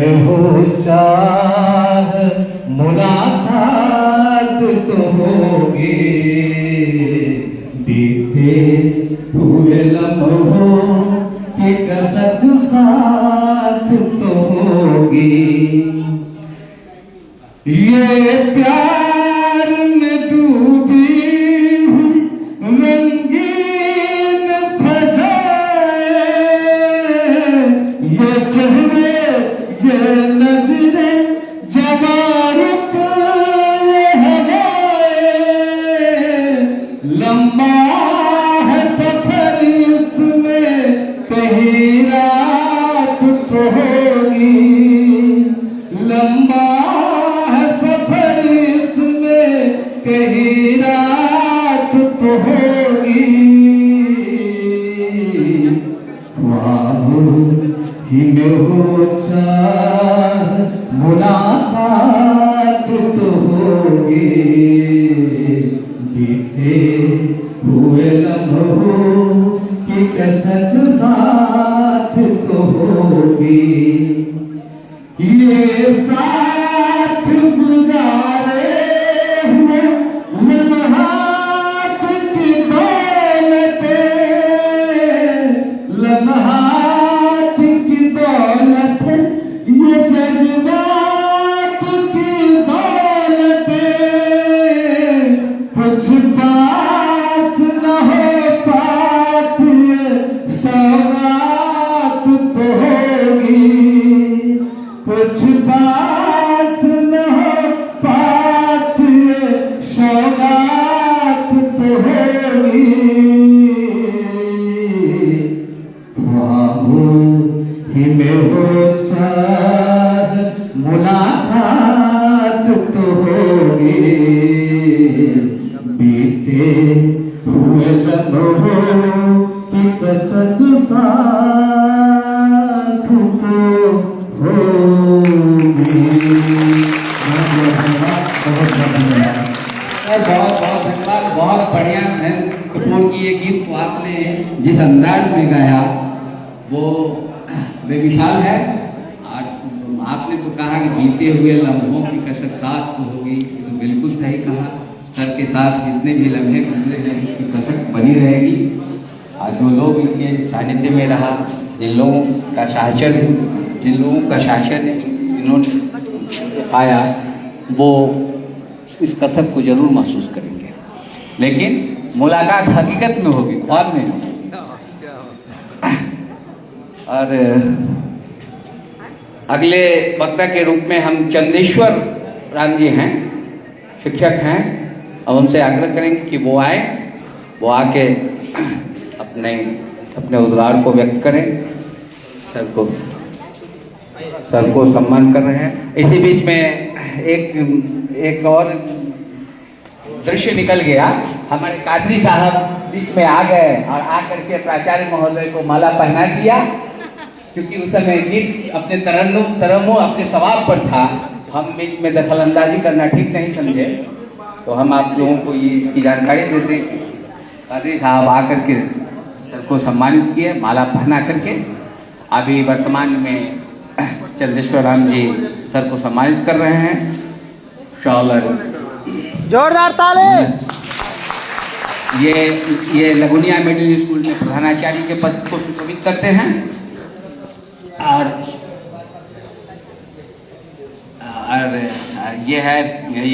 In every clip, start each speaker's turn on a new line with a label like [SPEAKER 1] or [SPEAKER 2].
[SPEAKER 1] में हो चाह मुलाकात तो होगी, बीते हुए लम्हों की कसक साथ तो होगी। ये प्यार में डूबी हुई रंगीन फजाए, ये चेहरे ये नजरें जवारत हवाएं, लंबा है सफर इसमें कहीं रात तो होगी, लंबा है सफर इसमें कहीं रात तो होगी। ख्वाबों ही में हो चाह मुलाकात तो होगी, बीते हुए लम्हों की कसक साथ तो होगी। ये साथ गुजारे हुए लम्हात की दौलतें, लम्हात की दौलतें, ये जज्बात की दौलतें, कुछ पास न हो पास ये सौगात तो होगी, कुछ पास न हो पास ये सौगात तो होगी। ख्वाबों ही में हो चाह मुलाकात तो होगी, बीते हुए लम्हों की कसक साथ तो
[SPEAKER 2] बहुत बहुत धन्यवाद। बहुत बढ़िया कपूर की ये गीत को आपने जिस अंदाज में गाया वो बेमिसाल है। और आपने तो कहा कि बीते हुए लम्हों की कसक साथ तो होगी, तो बिल्कुल सही कहा। सर के साथ जितने भी लम्हे गुजरे हैं उसकी कसक बनी रहेगी। और जो लोग इनके सानिध्य में रहा, जिन लोगों का शासन इन्होंने पाया, वो इस कसक को जरूर महसूस करेंगे। लेकिन मुलाकात हकीकत में होगी, ख्वाब में नहीं। और अगले वक्ता के रूप में हम चंदेश्वर राम जी हैं, शिक्षक हैं। अब उनसे आग्रह करेंगे कि वो आए, वो आके अपने उद्गार को व्यक्त करें। सर को सम्मान कर रहे हैं। इसी बीच में एक और दृश्य निकल गया। हमारे कादरी साहब बीच में आ गए और आकर के प्राचार्य महोदय को माला पहना दिया, क्योंकि उस समय गीत अपने तरन्नुम अपने स्वभाव पर था। हम बीच में दखल अंदाजी करना ठीक नहीं समझे, तो हम आप लोगों को ये इसकी जानकारी देते हैं। कादरी साहब आकर के सर को सम्मानित किए माला पहना करके। अभी वर्तमान में चंदेश्वर राम जी सर को सम्मानित कर रहे हैं। शॉलर
[SPEAKER 3] जोरदार ताली।
[SPEAKER 2] ये लगुनिया मिडिल स्कूल में प्रधानाचार्य के पद को सुशोभित करते हैं। और ये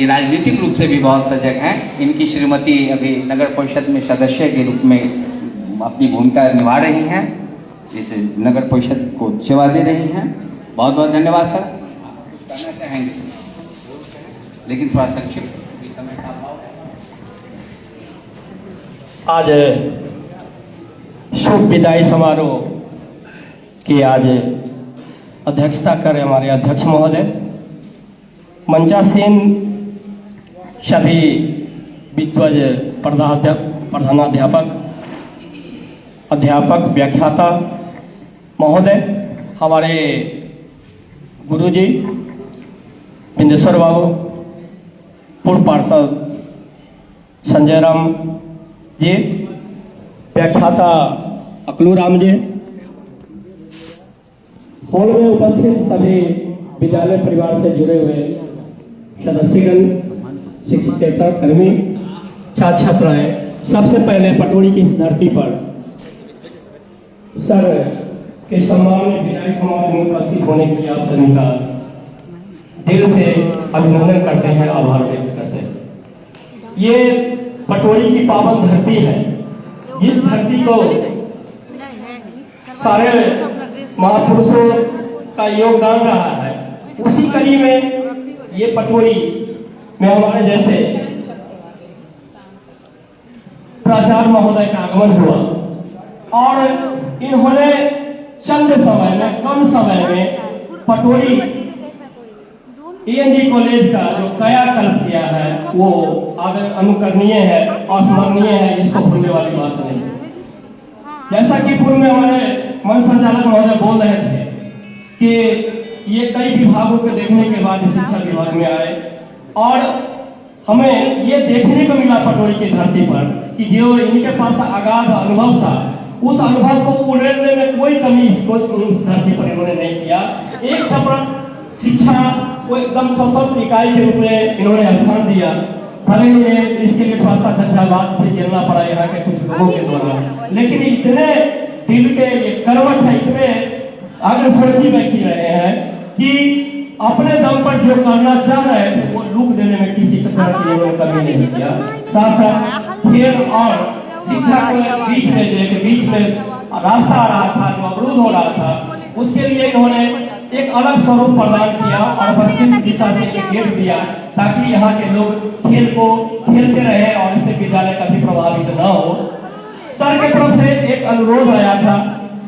[SPEAKER 2] राजनीतिक रूप से भी बहुत सजग हैं। इनकी श्रीमती अभी नगर परिषद में सदस्य के रूप में अपनी भूमिका निभा रही हैं, जिसे नगर परिषद को सेवा दे रही हैं। बहुत बहुत धन्यवाद सर। करना चाहेंगे लेकिन थोड़ा संक्षिप्त समय का अभाव है।
[SPEAKER 3] आज शुभ विदाई समारोह की आज अध्यक्षता करें हमारे अध्यक्ष महोदय, मंचासीन सभी विद्वज प्रधानाध्यापक, अध्यापक, व्याख्याता महोदय, हमारे गुरुजी बिंदेश्वर बाबू, पूर्व पार्षद संजय राम जी, व्याख्याता अकलू राम जी, हॉल में उपस्थित सभी विद्यालय परिवार से जुड़े हुए सदस्यगण, शिक्षकेतर कर्मी, छात्र छात्राएं, सबसे पहले पटोरी की इस धरती पर सर के सम्मान में विदाई समारोह में उपस्थित होने के लिए आप सभी का दिल से अभिनंदन करते हैं, आभार व्यक्त करते हैं। ये पटोरी की पावन धरती है, जिस धरती को सारे महापुरुषों का योगदान रहा है, उसी कड़ी में ये पटोरी में हमारे जैसे प्राचार्य महोदय का आगमन हुआ और इन्होंने चंद समय में, कम समय में पटोरी ENG कॉलेज का जो कायाकल्प किया है वो अनुकरणीय है, अस्मरणीय है, इसको भूलने वाली बात नहीं। जैसा कि पूर्व में हमारे मन संचालक महोदय बोल रहे थे कि ये कई विभागों के देखने के बाद शिक्षा विभाग में आए और हमें ये देखने को मिला पटोरी की धरती पर कि जो इनके पास अगाध अनुभव था, उस अनुभव को उड़ेलने में कोई कमी इस धरती पर इन्होंने नहीं किया। एक सफल शिक्षा को एकदम स्वतंत्र इकाई के रूप में इन्होंने स्थान दिया। भले ही इसके लिए थोड़ा सा झंझावात भी झेलना पड़ा यहाँ के कुछ लोगों के द्वारा, लेकिन इतने दिल के ये करवट है, इतने अग्रसोची व्यक्ति रहे हैं कि अपने दम पर जो करना चाह रहे थे वो लूट देने में किसी तरह की इन्होंने कमी नहीं किया। साथ साथ खेल और शिक्षा के बीच में रास्ता आ रहा था, जो अवरुद्ध हो रहा था, उसके लिए इन्होंने एक अलग स्वरूप प्रदान किया और पश्चिम दिशा से एक गेट दिया ताकि यहाँ के लोग खेल को खेलते रहे और इससे विद्यालय कभी प्रभावित न हो। सर की तरफ से एक अनुरोध आया था,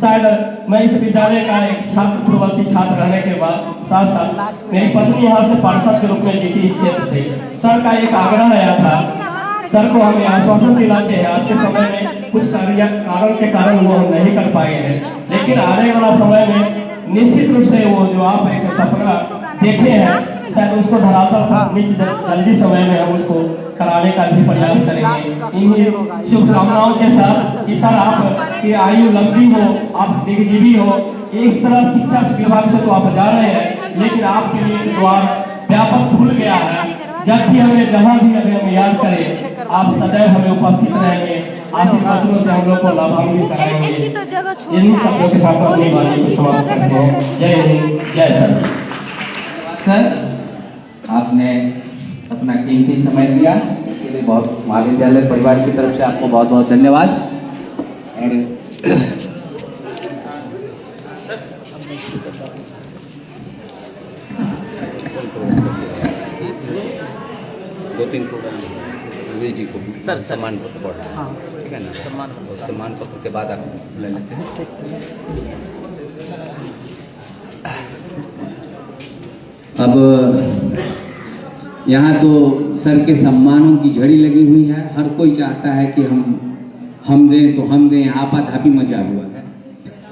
[SPEAKER 3] शायद मैं इस विद्यालय का एक छात्र, पूर्ववर्ती छात्र रहने के बाद साथ साथ मेरी पत्नी यहाँ से पार्षद के रूप में जीती इस क्षेत्र से, सर का एक आग्रह आया था। सर को हमें आश्वासन दिलाते हैं आज के समय में कुछ कारण के कारण वो हम नहीं कर पाए हैं, लेकिन आने वाला समय में निश्चित रूप से वो जो आप एक सपना देखे हैं शायद उसको धरातल पर जल्दी समय में हम उसको कराने का भी प्रयास करेंगे। इन्हीं शुभकामनाओं के साथ कि सर आपकी आयु लंबी हो, आप दीर्घजीवी हो। इस तरह शिक्षा विभाग से तो आप जा रहे हैं, लेकिन आपके लिए द्वार व्यापक खुल गया है। जब भी हमें जहाँ भी हमें याद करें, आप सदैव हमें उपस्थित रहेंगे, आपके वचनों से हम लोग को लाभान्वित कराएंगे। इन्हीं शब्दों के साथ अपनी वाणी को समाप्त करते हैं। जय हिंद, जय सर।
[SPEAKER 2] सर, आपने अपना कीमती समय दिया, इसके लिए बहुत महाविद्यालय परिवार की तरफ से आपको बहुत बहुत धन्यवाद। और दो तीन जी को सर सम्मान पत्र बढ़ा, ठीक है ना, सम्मान पत्र के बाद आप ले लेते हैं। अब यहाँ तो सर के सम्मानों की झड़ी लगी हुई है, हर कोई चाहता है कि हम दें तो हम दें, आपाधापी मचा हुआ है।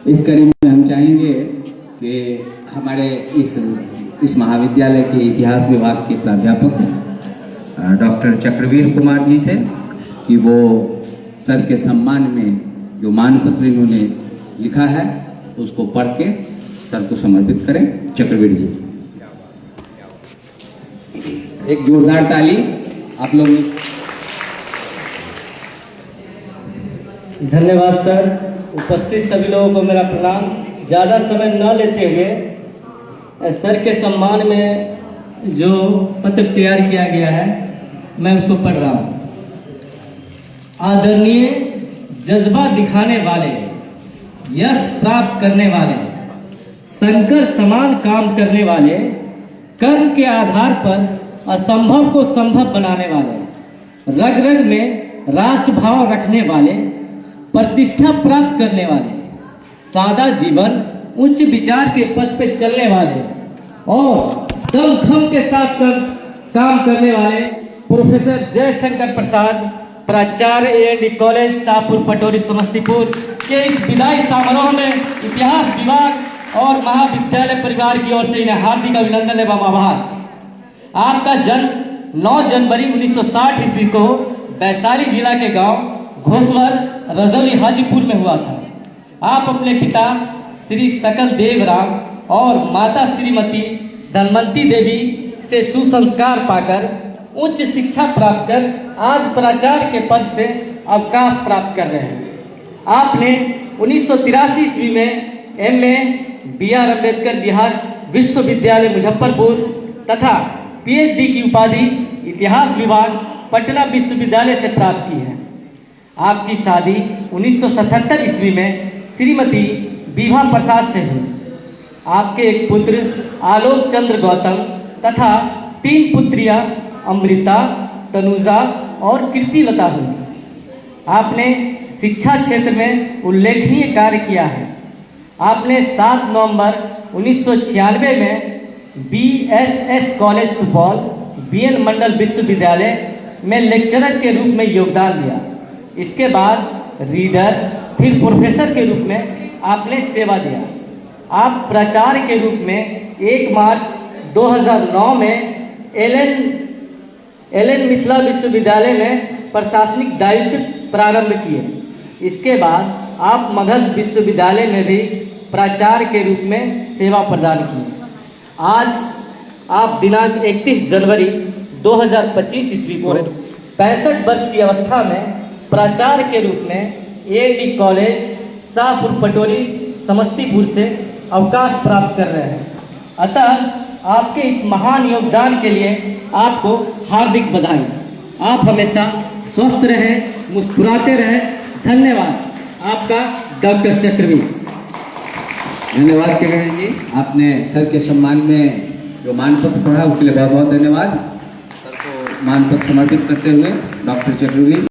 [SPEAKER 2] इस कड़ी में हम चाहेंगे कि हमारे इस महाविद्यालय के इतिहास विभाग के प्राध्यापक डॉक्टर चक्रवीर कुमार जी से कि वो सर के सम्मान में जो मान पत्र इन्होंने लिखा है उसको पढ़ के सर को समर्पित करें। चक्रवीर जी, एक जोरदार ताली आप लोग।
[SPEAKER 3] धन्यवाद सर। उपस्थित सभी लोगों को मेरा प्रणाम। ज़्यादा समय न लेते हुए सर के सम्मान में जो पत्र तैयार किया गया है मैं उसको पढ़ रहा हूँ। आदरणीय, जज्बा दिखाने वाले, यश प्राप्त करने वाले, शंकर समान काम करने वाले, कर्म के आधार पर असंभव को संभव बनाने वाले, रग रग में राष्ट्र भाव रखने वाले, प्रतिष्ठा प्राप्त करने वाले, सादा जीवन उच्च विचार के पथ पे चलने वाले और दमखम के साथ काम करने वाले प्रोफेसर जयशंकर प्रसाद, प्राचार्य ENG कॉलेज शाहपुर पटोरी समस्तीपुर के इस विदाई समारोह में इतिहास विभाग और महाविद्यालय परिवार की ओर से इन्हें हार्दिक अभिनंदन एवं आभार। आपका जन्म 9 जनवरी 1960 ईस्वी को वैशाली जिला के गांव घोसवर रजौली हाजीपुर में हुआ था। आप अपने पिता श्री सकल देव राम और माता श्रीमती
[SPEAKER 4] धनवंती देवी से सुसंस्कार पाकर उच्च शिक्षा प्राप्त कर आज प्राचार्य के पद से अवकाश प्राप्त कर रहे हैं। आपने 1983 ईस्वी में MA BR अम्बेडकर बिहार विश्वविद्यालय मुजफ्फरपुर तथा PhD की उपाधि इतिहास विभाग पटना विश्वविद्यालय से प्राप्त की है। आपकी शादी 1977 ईस्वी में श्रीमती विभा प्रसाद से हुई। आपके एक पुत्र आलोक चंद्र गौतम तथा 3 पुत्रियां अमृता, तनुजा और कीर्तिलता हुई। आपने शिक्षा क्षेत्र में उल्लेखनीय कार्य किया है। आपने 7 नवंबर 1996 में BSS कॉलेज सुपौल BN मंडल विश्वविद्यालय में लेक्चरर के रूप में योगदान दिया। इसके बाद रीडर फिर प्रोफेसर के रूप में आपने सेवा दिया। आप प्राचार्य के रूप में 1 मार्च 2009 में एलन मिथिला विश्वविद्यालय में प्रशासनिक दायित्व प्रारंभ किए। इसके बाद आप मगध विश्वविद्यालय में भी प्राचार्य के रूप में सेवा प्रदान की। आज आप दिनांक 31 जनवरी 2025 ईस्वी को 65 वर्ष की अवस्था में प्राचार्य के रूप में AND कॉलेज शाहपुर पटोरी समस्तीपुर से अवकाश प्राप्त कर रहे हैं। अतः आपके इस महान योगदान के लिए आपको हार्दिक बधाई। आप हमेशा स्वस्थ रहें, मुस्कुराते रहें। धन्यवाद। आपका डॉक्टर चक्रवर्ती।
[SPEAKER 2] धन्यवाद चक्रवर्ती जी, आपने सर के सम्मान में जो मानपत्र पढ़ा उसके लिए बहुत बहुत धन्यवाद। सर को मानपत्र समर्पित करते हुए डॉक्टर चक्रवर्ती।